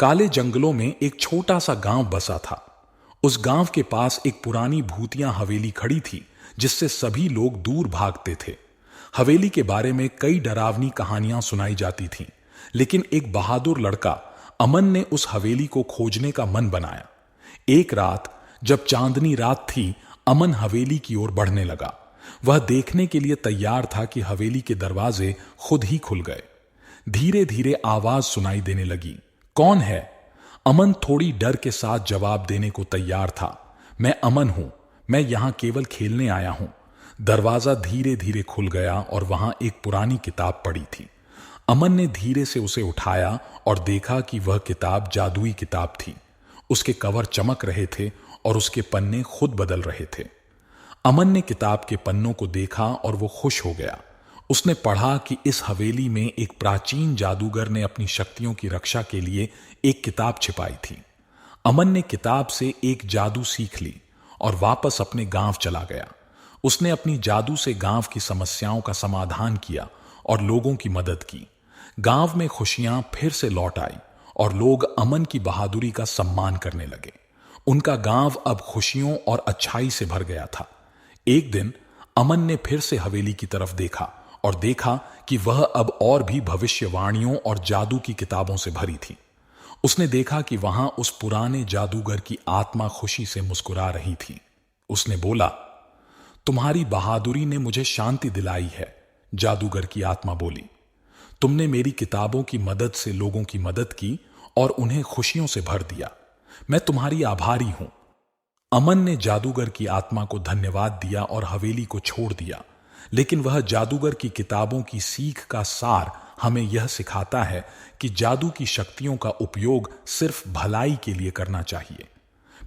काले जंगलों में एक छोटा सा गांव बसा था। उस गांव के पास एक पुरानी भूतिया हवेली खड़ी थी जिससे सभी लोग दूर भागते थे। हवेली के बारे में कई डरावनी कहानियां सुनाई जाती थीं, लेकिन एक बहादुर लड़का अमन ने उस हवेली को खोजने का मन बनाया। एक रात जब चांदनी रात थी, अमन हवेली की ओर बढ़ने लगा। वह देखने के लिए तैयार था कि हवेली के दरवाजे खुद ही खुल गए। धीरे धीरे आवाज सुनाई देने लगी। कौन है? अमन थोड़ी डर के साथ जवाब देने को तैयार था। मैं अमन हूं, मैं यहां केवल खेलने आया हूं। दरवाजा धीरे धीरे खुल गया और वहां एक पुरानी किताब पड़ी थी। अमन ने धीरे से उसे उठाया और देखा कि वह किताब जादुई किताब थी। उसके कवर चमक रहे थे और उसके पन्ने खुद बदल रहे थे। अमन ने किताब के पन्नों को देखा और वो खुश हो गया। उसने पढ़ा कि इस हवेली में एक प्राचीन जादूगर ने अपनी शक्तियों की रक्षा के लिए एक किताब छिपाई थी। अमन ने किताब से एक जादू सीख ली और वापस अपने गांव चला गया। उसने अपनी जादू से गांव की समस्याओं का समाधान किया और लोगों की मदद की। गांव में खुशियां फिर से लौट आई और लोग अमन की बहादुरी का सम्मान करने लगे। उनका गांव अब खुशियों और अच्छाई से भर गया था। एक दिन अमन ने फिर से हवेली की तरफ देखा और देखा कि वह अब और भी भविष्यवाणियों और जादू की किताबों से भरी थी। उसने देखा कि वहां उस पुराने जादूगर की आत्मा खुशी से मुस्कुरा रही थी। उसने बोला, तुम्हारी बहादुरी ने मुझे शांति दिलाई है। जादूगर की आत्मा बोली, तुमने मेरी किताबों की मदद से लोगों की मदद की और उन्हें खुशियों से भर दिया। मैं तुम्हारी आभारी हूं। अमन ने जादूगर की आत्मा को धन्यवाद दिया और हवेली को छोड़ दिया। लेकिन वह जादूगर की किताबों की सीख का सार हमें यह सिखाता है कि जादू की शक्तियों का उपयोग सिर्फ भलाई के लिए करना चाहिए।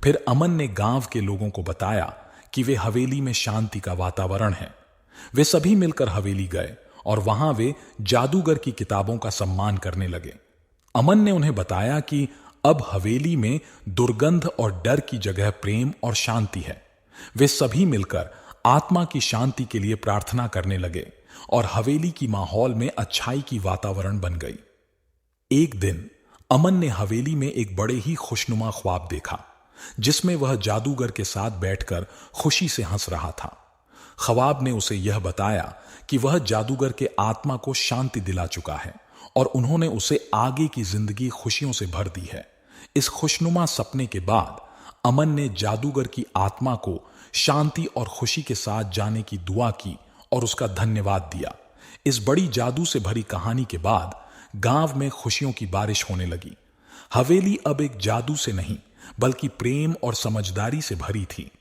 फिर अमन ने गांव के लोगों को बताया कि वे हवेली में शांति का वातावरण है। वे सभी मिलकर हवेली गए और वहां वे जादूगर की किताबों का सम्मान करने लगे। अमन ने उन्हें बताया कि अब हवेली में दुर्गंध और डर की जगह प्रेम और शांति है। वे सभी मिलकर आत्मा की शांति के लिए प्रार्थना करने लगे और हवेली की माहौल में अच्छाई की वातावरण बन गई। एक दिन अमन ने हवेली में एक बड़े ही खुशनुमा ख्वाब देखा, जिसमें वह जादूगर के साथ बैठकर खुशी से हंस रहा था। ख्वाब ने उसे यह बताया कि वह जादूगर के आत्मा को शांति दिला चुका है और उन्होंने उसे आगे की जिंदगी खुशियों से भर दी है। इस खुशनुमा सपने के बाद अमन ने जादूगर की आत्मा को शांति और खुशी के साथ जाने की दुआ की और उसका धन्यवाद दिया। इस बड़ी जादू से भरी कहानी के बाद गांव में खुशियों की बारिश होने लगी। हवेली अब एक जादू से नहीं बल्कि प्रेम और समझदारी से भरी थी।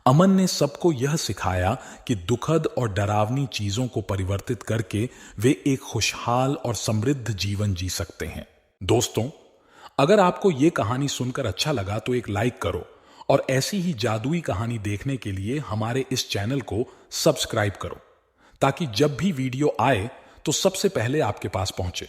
अमन ने सबको यह सिखाया कि दुखद और डरावनी चीजों को परिवर्तित करके वे एक खुशहाल और समृद्ध जीवन जी सकते हैं। दोस्तों, अगर आपको यह कहानी सुनकर अच्छा लगा तो एक लाइक करो और ऐसी ही जादुई कहानी देखने के लिए हमारे इस चैनल को सब्सक्राइब करो, ताकि जब भी वीडियो आए तो सबसे पहले आपके पास पहुंचे।